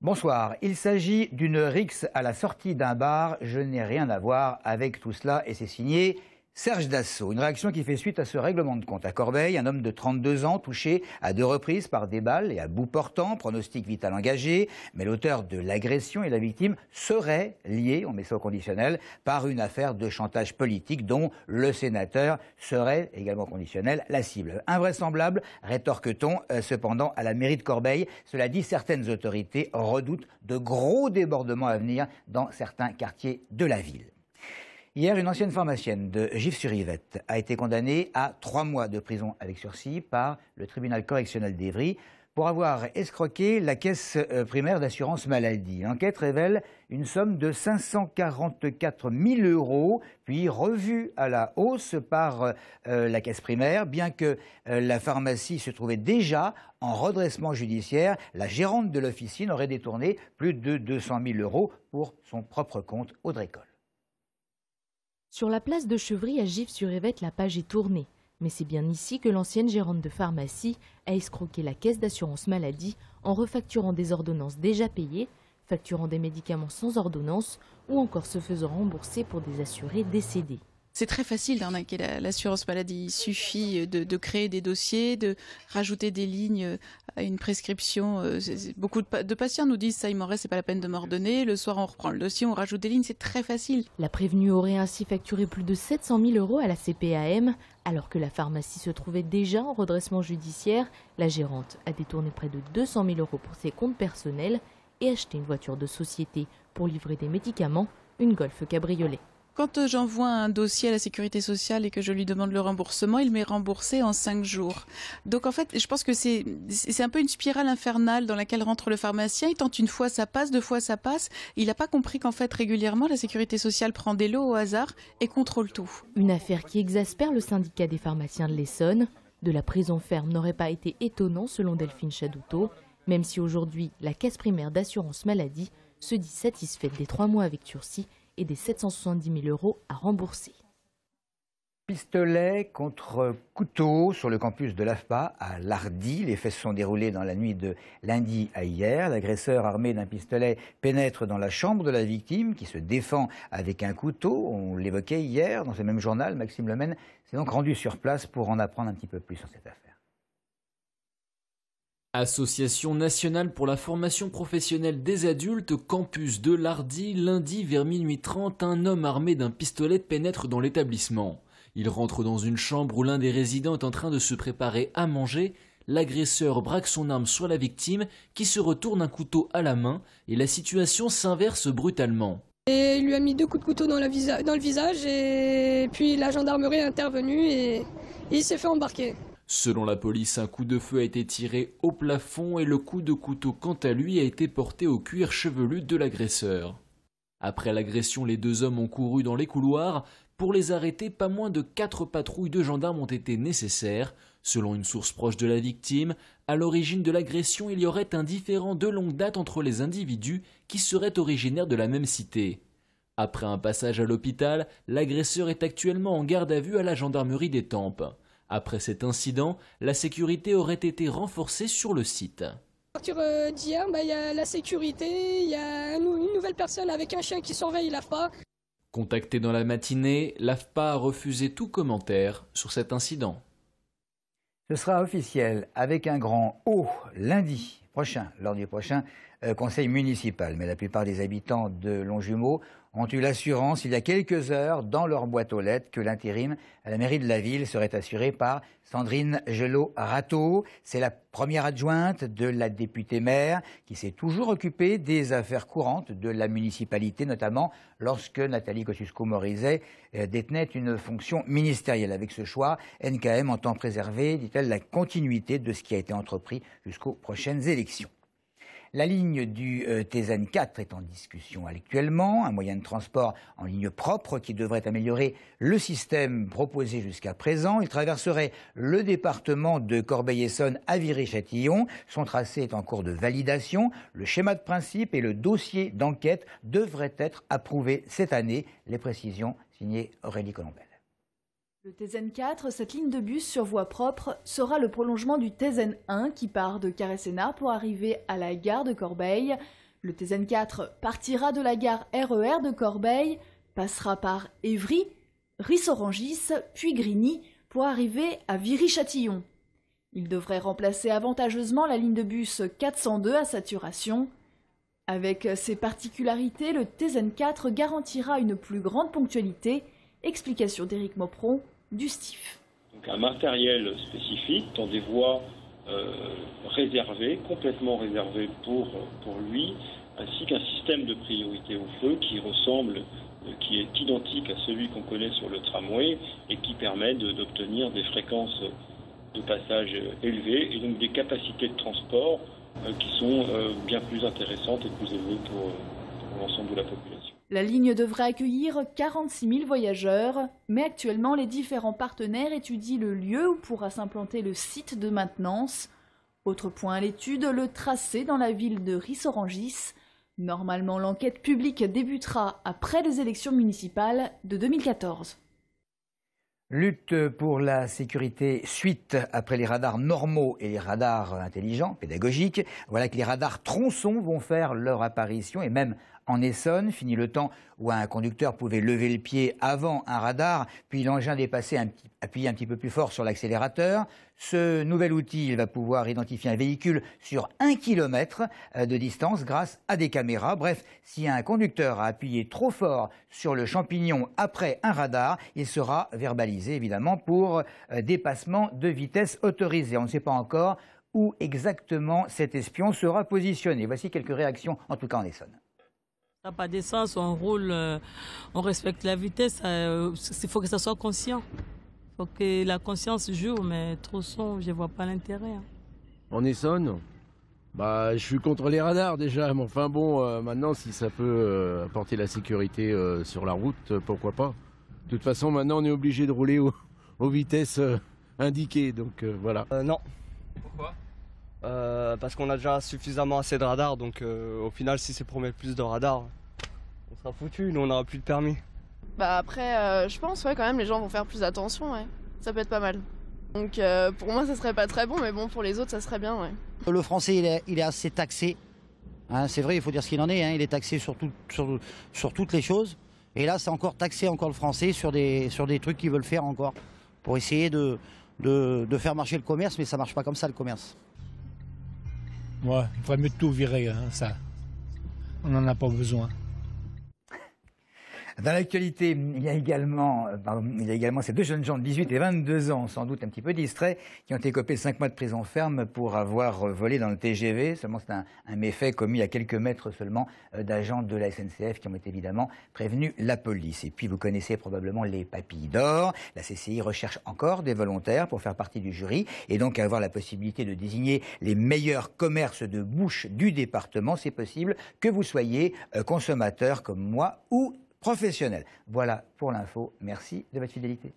Bonsoir, il s'agit d'une rixe à la sortie d'un bar. Je n'ai rien à voir avec tout cela et c'est signé Serge Dassault. Une réaction qui fait suite à ce règlement de compte à Corbeil. Un homme de 32 ans touché à 2 reprises par des balles et à bout portant, pronostic vital engagé. Mais l'auteur de l'agression et la victime seraient liés, on met ça au conditionnel, par une affaire de chantage politique dont le sénateur serait également conditionnel la cible. Invraisemblable, rétorque-t-on cependant à la mairie de Corbeil. Cela dit, certaines autorités redoutent de gros débordements à venir dans certains quartiers de la ville. Hier, une ancienne pharmacienne de Gif-sur-Yvette a été condamnée à 3 mois de prison avec sursis par le tribunal correctionnel d'Évry pour avoir escroqué la caisse primaire d'assurance maladie. L'enquête révèle une somme de 544 000 €, puis revue à la hausse par la caisse primaire. Bien que la pharmacie se trouvait déjà en redressement judiciaire, la gérante de l'officine aurait détourné plus de 200 000 € pour son propre compte. Audrey Coll. Sur la place de Chevry à Gif-sur-Yvette, la page est tournée. Mais c'est bien ici que l'ancienne gérante de pharmacie a escroqué la caisse d'assurance maladie en refacturant des ordonnances déjà payées, facturant des médicaments sans ordonnance ou encore se faisant rembourser pour des assurés décédés. C'est très facile d'arnaquer l'assurance maladie. Il suffit de créer des dossiers, de rajouter des lignes à une prescription. Beaucoup de patients nous disent « ça, il m'en reste, c'est pas la peine de m'ordonner ». Le soir, on reprend le dossier, on rajoute des lignes, c'est très facile. La prévenue aurait ainsi facturé plus de 700 000 € à la CPAM. Alors que la pharmacie se trouvait déjà en redressement judiciaire, la gérante a détourné près de 200 000 € pour ses comptes personnels et acheté une voiture de société pour livrer des médicaments, une Golf cabriolet. Quand j'envoie un dossier à la sécurité sociale et que je lui demande le remboursement, il m'est remboursé en 5 jours. Donc en fait, je pense que c'est un peu une spirale infernale dans laquelle rentre le pharmacien. Il tente une fois, ça passe, 2 fois, ça passe. Il n'a pas compris qu'en fait, régulièrement, la sécurité sociale prend des lots au hasard et contrôle tout. Une affaire qui exaspère le syndicat des pharmaciens de l'Essonne. De la prison ferme n'aurait pas été étonnant selon Delphine Chadoutot, même si aujourd'hui, la caisse primaire d'assurance maladie se dit satisfaite des 3 mois avec sursis et des 770 000 € à rembourser. Pistolet contre couteau sur le campus de l'AFPA à Lardy. Les faits se sont déroulés dans la nuit de lundi à hier. L'agresseur armé d'un pistolet pénètre dans la chambre de la victime qui se défend avec un couteau. On l'évoquait hier dans ce même journal. Maxime Lemaine s'est donc rendu sur place pour en apprendre un petit peu plus sur cette affaire. Association nationale pour la formation professionnelle des adultes, campus de Lardy, lundi vers minuit 30, un homme armé d'un pistolet pénètre dans l'établissement. Il rentre dans une chambre où l'un des résidents est en train de se préparer à manger. L'agresseur braque son arme sur la victime qui se retourne un couteau à la main et la situation s'inverse brutalement. Et il lui a mis 2 coups de couteau dans le visage et puis la gendarmerie est intervenue et il s'est fait embarquer. Selon la police, un coup de feu a été tiré au plafond et le coup de couteau, quant à lui, a été porté au cuir chevelu de l'agresseur. Après l'agression, les 2 hommes ont couru dans les couloirs. Pour les arrêter, pas moins de 4 patrouilles de gendarmes ont été nécessaires. Selon une source proche de la victime, à l'origine de l'agression, il y aurait un différend de longue date entre les individus qui seraient originaires de la même cité. Après un passage à l'hôpital, l'agresseur est actuellement en garde à vue à la gendarmerie d'Étampes. Après cet incident, la sécurité aurait été renforcée sur le site. À partir d'hier, il y a la sécurité, il y a une nouvelle personne avec un chien qui surveille l'AFPA. Contacté dans la matinée, l'AFPA a refusé tout commentaire sur cet incident. Ce sera officiel avec un grand O lundi prochain, lors du prochain conseil municipal. Mais la plupart des habitants de Longjumeau ont eu l'assurance il y a quelques heures dans leur boîte aux lettres que l'intérim à la mairie de la ville serait assuré par Sandrine Gelot-Rateau. C'est la première adjointe de la députée maire qui s'est toujours occupée des affaires courantes de la municipalité, notamment lorsque Nathalie Kosciusko-Morizet détenait une fonction ministérielle. Avec ce choix, NKM entend préserver, dit-elle, la continuité de ce qui a été entrepris jusqu'aux prochaines élections. La ligne du TZN 4 est en discussion actuellement, un moyen de transport en ligne propre qui devrait améliorer le système proposé jusqu'à présent. Il traverserait le département de Corbeil-Essonnes à Viry-Châtillon. Son tracé est en cours de validation. Le schéma de principe et le dossier d'enquête devraient être approuvés cette année. Les précisions signé Aurélie Colombel. Le TZN 4, cette ligne de bus sur voie propre, sera le prolongement du TZN 1 qui part de Carré-Sénart pour arriver à la gare de Corbeil. Le TZN 4 partira de la gare RER de Corbeil, passera par Évry, Ris-Orangis, puis Grigny pour arriver à Viry-Châtillon. Il devrait remplacer avantageusement la ligne de bus 402 à saturation. Avec ses particularités, le TZN 4 garantira une plus grande ponctualité. Explication d'Éric Mauperon du STIF. Donc un matériel spécifique dans des voies réservées, complètement réservées pour lui, ainsi qu'un système de priorité au feu qui ressemble, qui est identique à celui qu'on connaît sur le tramway et qui permet d'obtenir des fréquences de passage élevées et donc des capacités de transport qui sont bien plus intéressantes et plus élevées pour l'ensemble de la population. La ligne devrait accueillir 46 000 voyageurs, mais actuellement les différents partenaires étudient le lieu où pourra s'implanter le site de maintenance. Autre point à l'étude, le tracé dans la ville de Ris-Orangis. Normalement, l'enquête publique débutera après les élections municipales de 2014. Lutte pour la sécurité suite après les radars normaux et les radars intelligents, pédagogiques. Voilà que les radars tronçons vont faire leur apparition et même en Essonne. Fini le temps où un conducteur pouvait lever le pied avant un radar, puis l'engin dépassait appuyé un petit peu plus fort sur l'accélérateur. Ce nouvel outil, il va pouvoir identifier un véhicule sur 1 km de distance grâce à des caméras. Bref, si un conducteur a appuyé trop fort sur le champignon après un radar, il sera verbalisé évidemment pour dépassement de vitesse autorisé. On ne sait pas encore où exactement cet espion sera positionné. Voici quelques réactions, en tout cas en Essonne. Ça n'a pas d'essence, on roule, on respecte la vitesse, il faut que ça soit conscient. Il faut que la conscience joue, mais trop son, je ne vois pas l'intérêt. En Essonne, je suis contre les radars déjà, mais enfin bon, maintenant si ça peut apporter la sécurité sur la route, pourquoi pas. De toute façon, maintenant on est obligé de rouler aux vitesses indiquées, donc voilà. Non. Pourquoi ? Parce qu'on a déjà suffisamment assez de radars, donc au final si c'est pour mettre plus de radars, on sera foutu, nous on n'aura plus de permis. Après, je pense quand même les gens vont faire plus attention, ouais. Ça peut être pas mal. Donc pour moi ça serait pas très bon, mais bon pour les autres ça serait bien, ouais. Le français il est assez taxé, hein, c'est vrai, il faut dire ce qu'il en est, hein, il est taxé sur toutes les choses. Et là c'est encore taxé encore le français sur des trucs qu'ils veulent faire encore, pour essayer de faire marcher le commerce, mais ça marche pas comme ça le commerce. Ouais, il faudrait mieux tout virer, hein, ça. On n'en a pas besoin. Dans l'actualité, il y a également ces deux jeunes gens de 18 et 22 ans, sans doute un petit peu distraits, qui ont écopé 5 mois de prison ferme pour avoir volé dans le TGV. Seulement, c'est un méfait commis à quelques mètres seulement d'agents de la SNCF qui ont évidemment prévenu la police. Et puis, vous connaissez probablement les papilles d'or. La CCI recherche encore des volontaires pour faire partie du jury et donc avoir la possibilité de désigner les meilleurs commerces de bouche du département. C'est possible que vous soyez consommateur comme moi ou professionnel. Voilà pour l'info. Merci de votre fidélité.